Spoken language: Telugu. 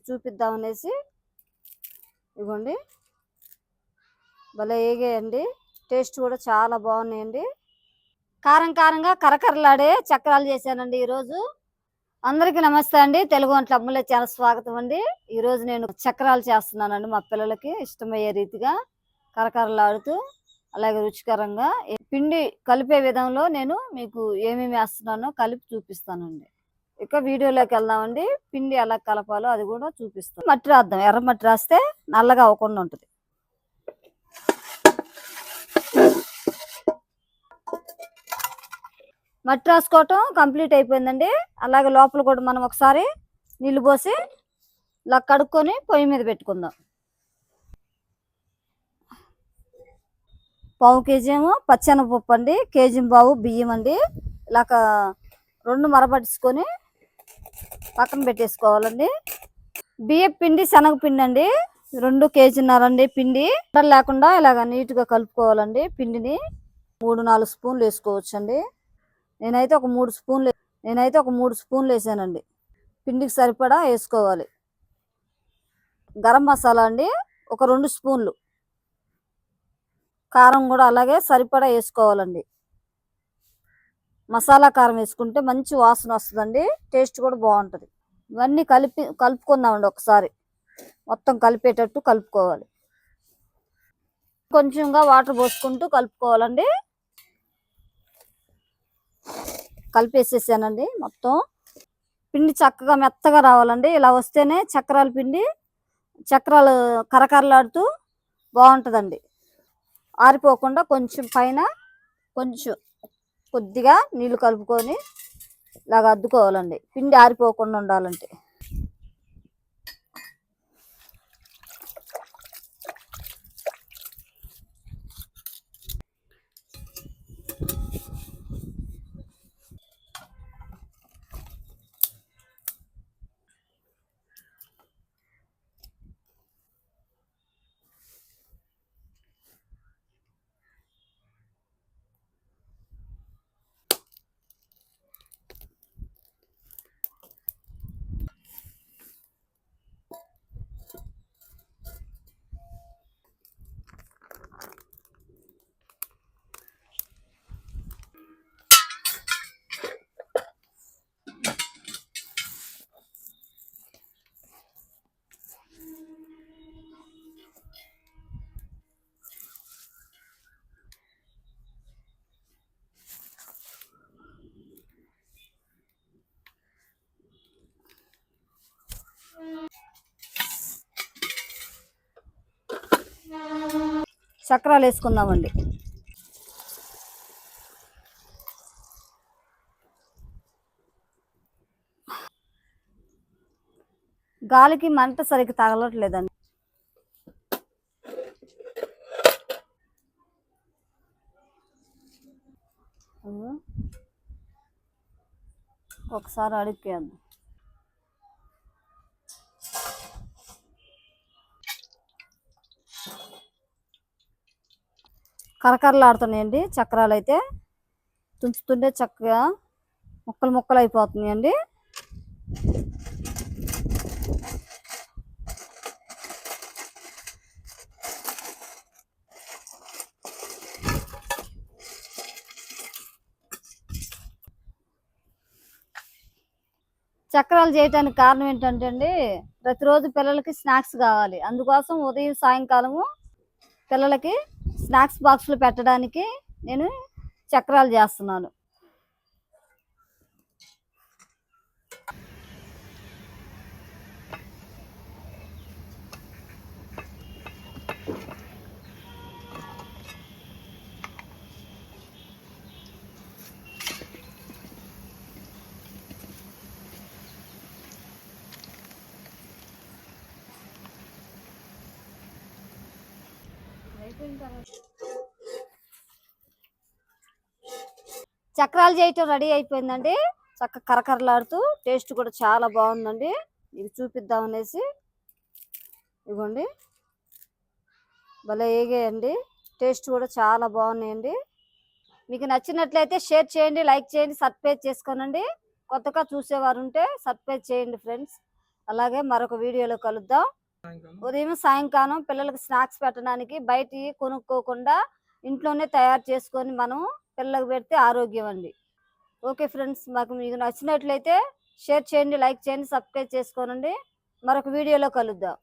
చూపిద్దాం అనేసి ఇదిగోండి భలే ఏగాయండి. టేస్ట్ కూడా చాలా బాగున్నాయండి. కారం కారంగా కరకరలాడే చక్రాలు చేశానండి ఈరోజు. అందరికీ నమస్తే అండి. తెలుగు వంటల అమ్ములే ఛానల్ స్వాగతం అండి. ఈరోజు నేను చక్రాలు చేస్తున్నానండి మా పిల్లలకి ఇష్టమయ్యే రీతిగా కరకరలాడుతూ అలాగే రుచికరంగా. పిండి కలిపే విధంలో నేను మీకు ఏమేమి వేస్తున్నానో కలిపి చూపిస్తానండి. ఇక వీడియోలోకి వెళ్దామండి. పిండి ఎలా కలపాలో అది కూడా చూపిస్తాను. మట్టి రాద్దాం, ఎర్ర మట్టి రాస్తే నల్లగా అవ్వకుండా ఉంటుంది. మట్టి రాసుకోవటం కంప్లీట్ అయిపోయిందండి. అలాగే లోపల కూడా మనం ఒకసారి నీళ్ళు పోసి ఇలా కడుక్కొని పొయ్యి మీద పెట్టుకుందాం. 1/4 కేజీ ఏమో పచ్చెనపప్పు అండి, 1 కేజీ బావు బియ్యం అండి. ఇలా 2 మరపట్టించుకొని పక్కన పెట్టేసుకోవాలండి. బియ్యం పిండి శనగపిండి అండి, 2 కేజీన్నర అండి పిండి. లేకుండా ఇలాగ నీట్గా కలుపుకోవాలండి. పిండిని 3-4 స్పూన్లు వేసుకోవచ్చు అండి. నేనైతే ఒక 3 స్పూన్లు వేసానండి. పిండికి సరిపడా వేసుకోవాలి. గరం మసాలా అండి ఒక 2 స్పూన్లు, కారం కూడా అలాగే సరిపడా వేసుకోవాలండి. మసాలా కారం వేసుకుంటే మంచి వాసన వస్తుందండి, టేస్ట్ కూడా బాగుంటుంది. ఇవన్నీ కలుపుకుందామండి. ఒకసారి మొత్తం కలిపేటట్టు కలుపుకోవాలి. కొంచెంగా వాటర్ పోసుకుంటూ కలుపుకోవాలండి. కలిపేసేసానండి. మొత్తం పిండి చక్కగా మెత్తగా రావాలండి. ఇలా వస్తేనే చక్రాలు కరకరలాడుతూ బాగుంటుందండి. ఆరిపోకుండా కొంచెం పైన కొద్దిగా నీళ్లు కలుపుకొని ఇలాగ అద్దుకోవాలండి. పిండి ఆరిపోకుండా ఉండాలంటే. చక్రాలు వేసుకుందామండి. గాలికి మంట సరిగ్గా తగలట్లేదండి. ఒకసారి అడుక్కేద్దాం. కరకరలాడుతున్నాయండి చక్రాలు అయితే. తుంచుతుంటే చక్కగా ముక్కలు అయిపోతున్నాయండి. చక్రాలు చేయడానికి కారణం ఏంటంటే అండి, ప్రతిరోజు పిల్లలకి స్నాక్స్ కావాలి. అందుకోసం ఉదయం సాయంకాలము పిల్లలకి స్నాక్స్ బాక్స్లు పెట్టడానికి నేను చక్రాలు చేస్తున్నాను. చక్రాలు చేయటం రెడీ అయిపోయిందండి. చక్కగా కరకరలాడుతూ టేస్ట్ కూడా చాలా బాగుందండి. ఇది చూపిద్దాం అనేసి ఇదిగోండి భలే ఏగాయండి. టేస్ట్ కూడా చాలా బాగున్నాయండి. మీకు నచ్చినట్లయితే షేర్ చేయండి, లైక్ చేయండి, సబ్స్క్రైబ్ చేసుకోనండి. కొత్తగా చూసేవారు ఉంటే సబ్స్క్రైబ్ చేయండి ఫ్రెండ్స్. అలాగే మరొక వీడియోలో కలుద్దాం. ఉదయం సాయంకాలం పిల్లలకి స్నాక్స్ పెట్టడానికి బయట కొనుక్కోకుండా ఇంట్లోనే తయారు చేసుకొని మనం పిల్లలకు పెడితే ఆరోగ్యం అండి. ఓకే ఫ్రెండ్స్, మీకు నచ్చినట్లయితే షేర్ చేయండి, లైక్ చేయండి, సబ్స్క్రైబ్ చేసుకోనండి. మరొక వీడియోలో కలుద్దాం.